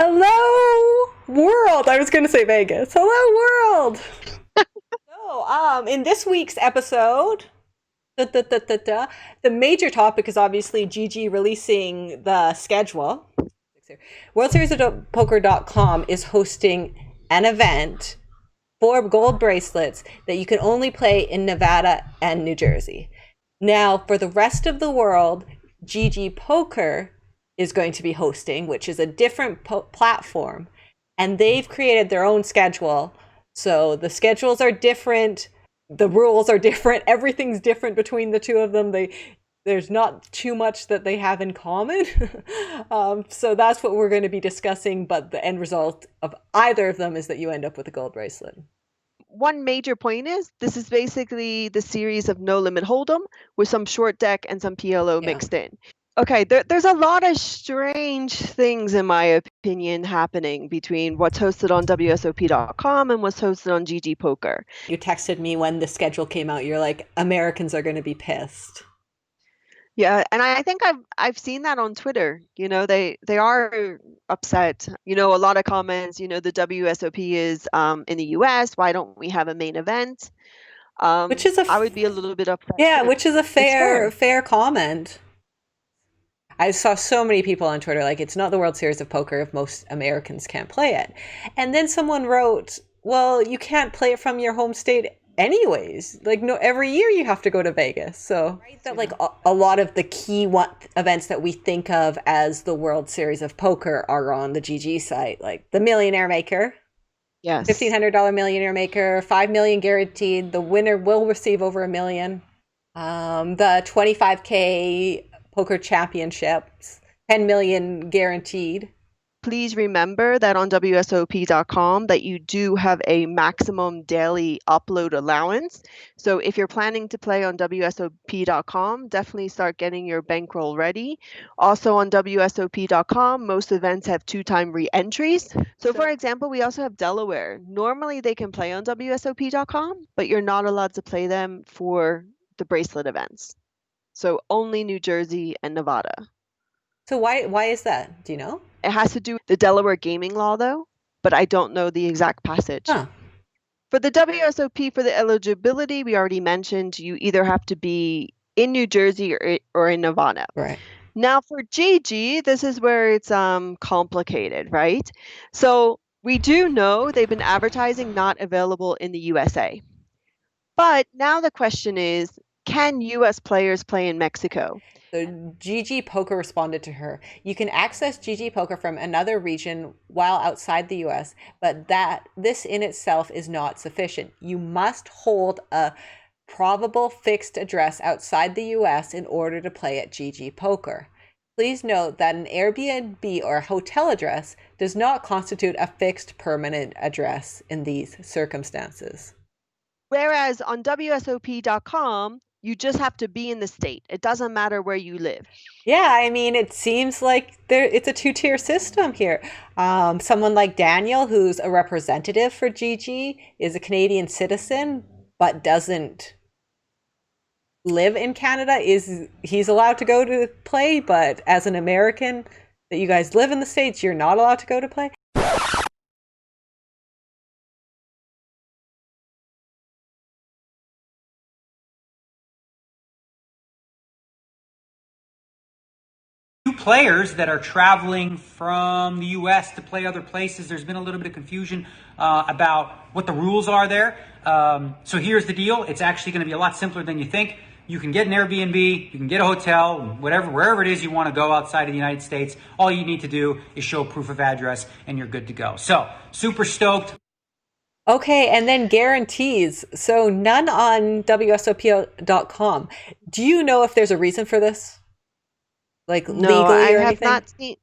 Hello, world. I was going to say Vegas. Hello, world. So, in this week's episode, the major topic is obviously GG releasing the schedule. World Series of Poker.com is hosting an event for gold bracelets that you can only play in Nevada and New Jersey. Now, for the rest of the world, GG Poker is going to be hosting, which is a different platform, and they've created their own schedule. So the schedules are different, the rules are different, everything's different between the two of them. There's not too much that they have in common. So that's what we're going to be discussing, but the end result of either of them is that you end up with a gold bracelet. One major point is this is basically the series of No-Limit Holdem with some short deck and some PLO mixed in. Okay, there's a lot of strange things, in my opinion, happening between what's hosted on WSOP.com and what's hosted on GG Poker. You texted me when the schedule came out. You're like, Americans are going to be pissed. Yeah, and I think I've seen that on Twitter. You know, they are upset. You know, a lot of comments. You know, the WSOP is in the US. Why don't we have a main event? Which is I would be a little bit upset. Yeah, too. which is a fair comment. I saw so many people on Twitter like, it's not the World Series of Poker if most Americans can't play it. And then someone wrote, well, you can't play it from your home state anyways. Like, no, every year you have to go to Vegas. So right, that like a lot of the key events that we think of as the World Series of Poker are on the GG site, like the Millionaire Maker. Yes. $1,500 Millionaire Maker, $5 million guaranteed. The winner will receive over $1 million. The 25K Poker Championships, 10 million guaranteed. Please remember that on WSOP.com that you do have a maximum daily upload allowance. So if you're planning to play on WSOP.com, definitely start getting your bankroll ready. Also on WSOP.com, most events have 2-time re-entries. So for example, we also have Delaware. Normally they can play on WSOP.com, but you're not allowed to play them for the bracelet events. So only New Jersey and Nevada. So why is that? Do you know? It has to do with the Delaware gaming law, though, but I don't know the exact passage. Huh. For the WSOP, for the eligibility, we already mentioned you either have to be in New Jersey or in Nevada. Right. Now for GG, this is where it's complicated, right? So we do know they've been advertising not available in the USA. But now the question is, can US players play in Mexico? So GG Poker responded to her. You can access GG Poker from another region while outside the US, but this in itself is not sufficient. You must hold a probable fixed address outside the US in order to play at GG Poker. Please note that an Airbnb or hotel address does not constitute a fixed permanent address in these circumstances. Whereas on WSOP.com, you just have to be in the state. It doesn't matter where you live. Yeah, I mean, it seems like it's a two-tier system here. Someone like Daniel, who's a representative for GG, is a Canadian citizen, but doesn't live in Canada. He's allowed to go to play, but as an American that you guys live in the States, you're not allowed to go to play. Players that are traveling from the U.S. to play other places. There's been a little bit of confusion about what the rules are there. So here's the deal. It's actually going to be a lot simpler than you think. You can get an Airbnb, you can get a hotel, wherever it is you want to go outside of the United States. All you need to do is show proof of address and you're good to go. So super stoked. Okay, and then guarantees. So none on WSOP.com. Do you know if there's a reason for this? Like legally No, I or have anything? not seen.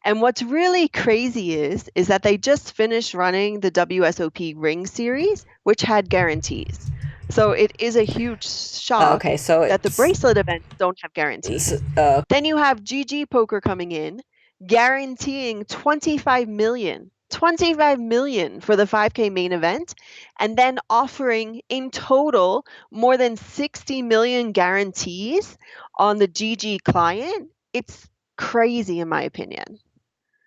And what's really crazy is that they just finished running the WSOP Ring series, which had guarantees. So it is a huge shock that the bracelet events don't have guarantees. Then you have GG Poker coming in, guaranteeing 25 million for the 5K main event, and then offering in total more than 60 million guarantees on the GG client. It's crazy in my opinion.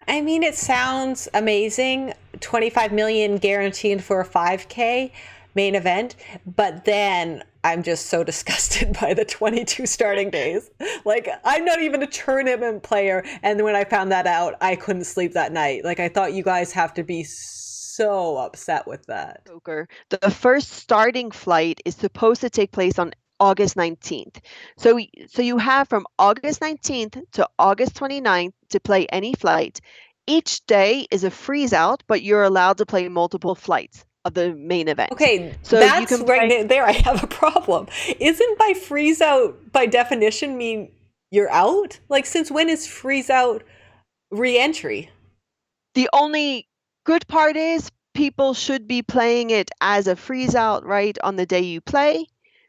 I mean, it sounds amazing. 25 million guaranteed for a 5K main event, but then I'm just so disgusted by the 22 starting days. Like, I'm not even a tournament player, and when I found that out, I couldn't sleep that night. Like, I thought you guys have to be so upset with that. Poker. The first starting flight is supposed to take place on August 19th. So you have from August 19th to August 29th to play any flight. Each day is a freeze out, but you're allowed to play multiple flights of the main event. Okay, so that's you can right there. I have a problem. Isn't by freeze out by definition mean you're out? Like, since when is freeze out re-entry? The only good part is people should be playing it as a freeze out right on the day you play.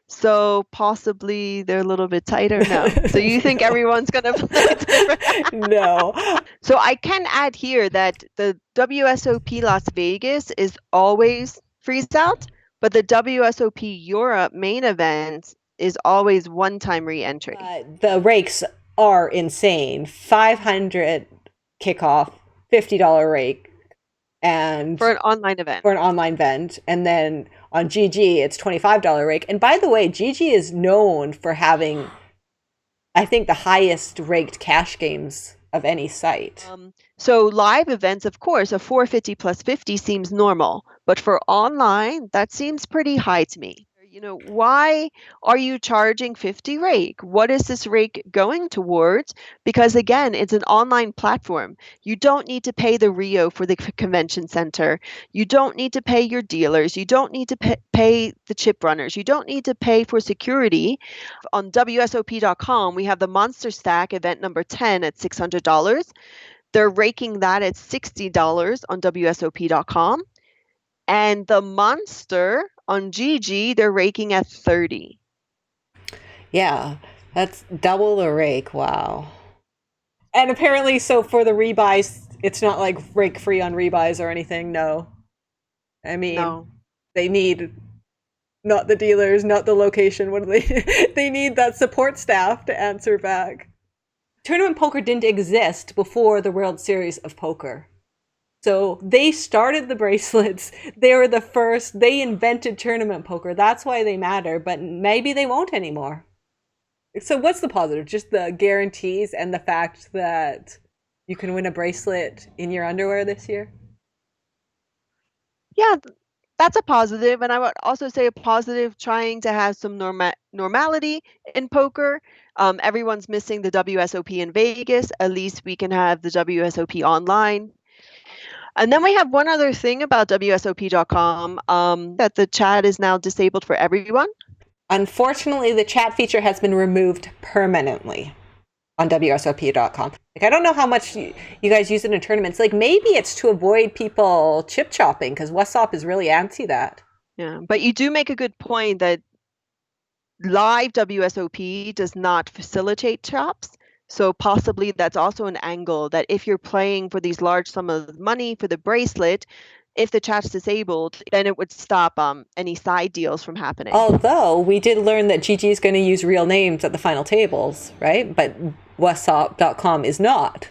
So possibly they're a little bit tighter now. So you think everyone's going to play different? No. So I can add here that the WSOP Las Vegas is always freeze out, but the WSOP Europe main event is always one-time re-entry. The rakes are insane. 500 kickoff, $50 rake. And for an online event. For an online event. And then on GG, it's $25 rake. And by the way, GG is known for having, I think, the highest raked cash games of any site. So live events, of course, a 450 plus 50 seems normal. But for online, that seems pretty high to me. You know, why are you charging 50 rake? What is this rake going towards? Because again, it's an online platform. You don't need to pay the Rio for the convention center. You don't need to pay your dealers. You don't need to pay the chip runners. You don't need to pay for security. On WSOP.com, we have the Monster Stack event number 10 at $600. They're raking that at $60 on WSOP.com. And the Monster on GG, they're raking at 30. Yeah, that's double the rake. Wow. And apparently, so for the rebuys, it's not like rake free on rebuys or anything. No. I mean, no. They need not the dealers, not the location. What do they? They need that support staff to answer back. Tournament poker didn't exist before the World Series of Poker. So they started the bracelets. They were the first. They invented tournament poker. That's why they matter, but maybe they won't anymore. So what's the positive? Just the guarantees and the fact that you can win a bracelet in your underwear this year? Yeah, that's a positive. And I would also say a positive trying to have some normality in poker. Everyone's missing the WSOP in Vegas. At least we can have the WSOP online. And then we have one other thing about WSOP.com, that the chat is now disabled for everyone. Unfortunately, the chat feature has been removed permanently on WSOP.com. Like, I don't know how much you guys use it in tournaments. Like, maybe it's to avoid people chip chopping, because WSOP is really anti that. Yeah, but you do make a good point that live WSOP does not facilitate chops. So possibly that's also an angle that if you're playing for these large sums of money for the bracelet, if the chat's disabled, then it would stop any side deals from happening. Although we did learn that GG is going to use real names at the final tables, right? But WSOP.com is not.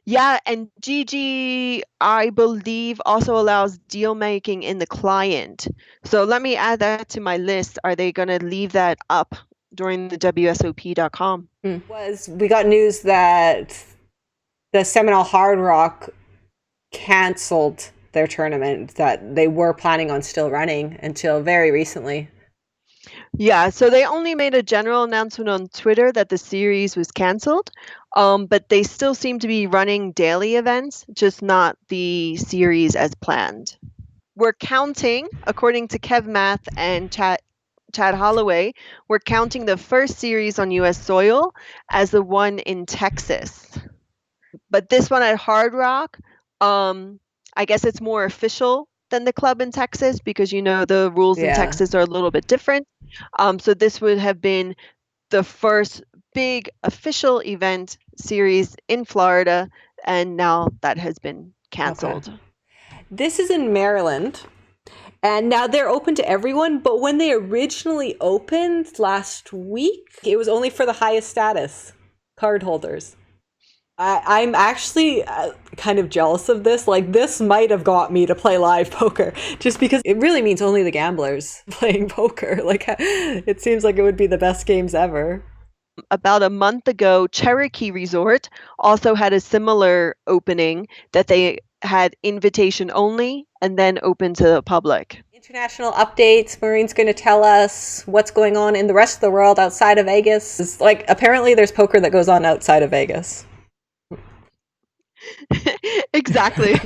Yeah, and GG, I believe, also allows deal making in the client. So let me add that to my list. Are they going to leave that up during the WSOP.com? We got news that the Seminole Hard Rock canceled their tournament that they were planning on still running until very recently. Yeah, so they only made a general announcement on Twitter that the series was canceled, but they still seem to be running daily events, just not the series as planned. We're counting, according to Kev Math and Chad Holloway, we're counting the first series on U.S. soil as the one in Texas. But this one at Hard Rock, I guess it's more official than the club in Texas because, you know, the rules in Texas are a little bit different. So this would have been the first big official event series in Florida, and now that has been canceled. Okay. This is in Maryland. And now they're open to everyone, but when they originally opened last week, it was only for the highest status card holders. I'm actually kind of jealous of this. Like, this might have got me to play live poker just because it really means only the gamblers playing poker. Like, it seems like it would be the best games ever. About a month ago, Cherokee Resort also had a similar opening that they had invitation only and then open to the public. International updates. Maureen's going to tell us what's going on in the rest of the world outside of Vegas. It's like, apparently there's poker that goes on outside of Vegas. Exactly.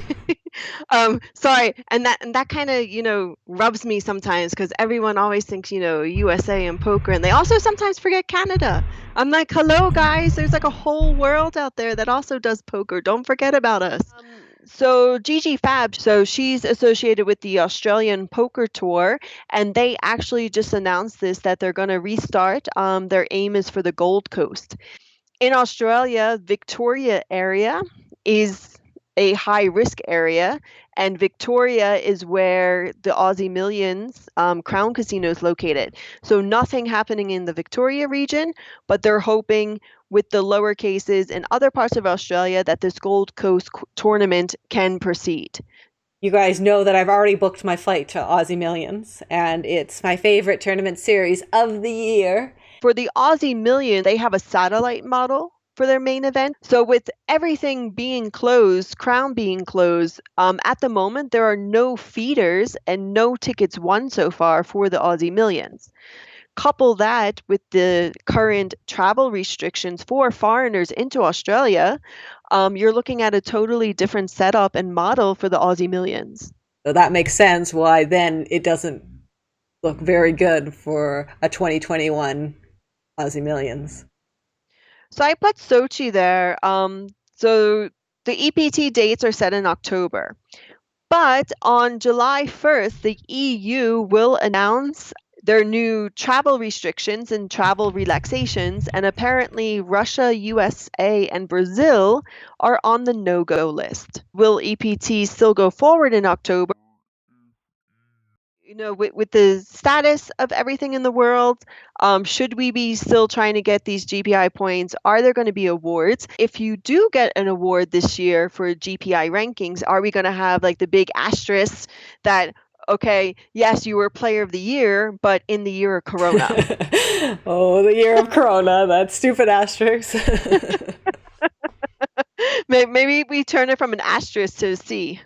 Sorry, and that kind of rubs me sometimes because everyone always thinks USA and poker, and they also sometimes forget Canada. I'm like, hello guys, there's like a whole world out there that also does poker. Don't forget about us. So Gigi Fab, so she's associated with the Australian Poker Tour, and they actually just announced this that they're going to restart. Their aim is for the Gold Coast. In Australia, Victoria area is a high risk area, and Victoria is where the Aussie Millions Crown Casino is located. So nothing happening in the Victoria region, but they're hoping with the lower cases in other parts of Australia that this Gold Coast tournament can proceed. You guys know that I've already booked my flight to Aussie Millions, and it's my favorite tournament series of the year. For the Aussie Million, they have a satellite model for their main event. So with everything being closed, Crown being closed, at the moment, there are no feeders and no tickets won so far for the Aussie Millions. Couple that with the current travel restrictions for foreigners into Australia, you're looking at a totally different setup and model for the Aussie Millions. So that makes sense why then it doesn't look very good for a 2021 Aussie Millions. So I put Sochi there. So the EPT dates are set in October. But on July 1st, the EU will announce their new travel restrictions and travel relaxations, and apparently Russia, USA, and Brazil are on the no-go list. Will EPT still go forward in October? With the status of everything in the world, should we be still trying to get these GPI points? Are there going to be awards? If you do get an award this year for GPI rankings, are we going to have like the big asterisk that, okay, yes, you were player of the year, but in the year of Corona? Oh, the year of Corona, that stupid asterisk. Maybe we turn it from an asterisk to a C.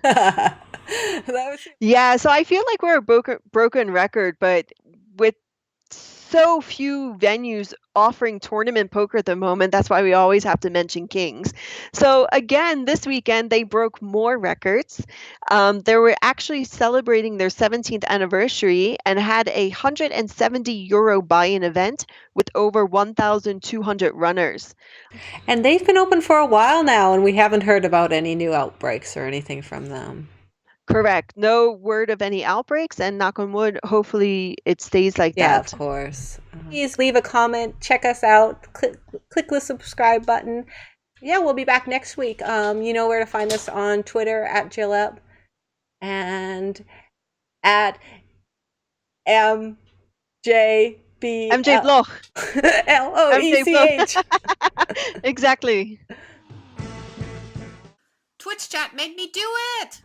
Was... Yeah, so I feel like we're a broken record, but with so few venues offering tournament poker at the moment, that's why we always have to mention Kings. So again, this weekend, they broke more records. They were actually celebrating their 17th anniversary and had a €170 buy-in event with over 1,200 runners. And they've been open for a while now, and we haven't heard about any new outbreaks or anything from them. Correct. No word of any outbreaks, and knock on wood, hopefully it stays like that. Yeah, of course. Please leave a comment, check us out, click the subscribe button. Yeah, we'll be back next week. You know where to find us on Twitter at Jill Epp and at MJ Bloch. LOECH. Exactly. Twitch chat made me do it!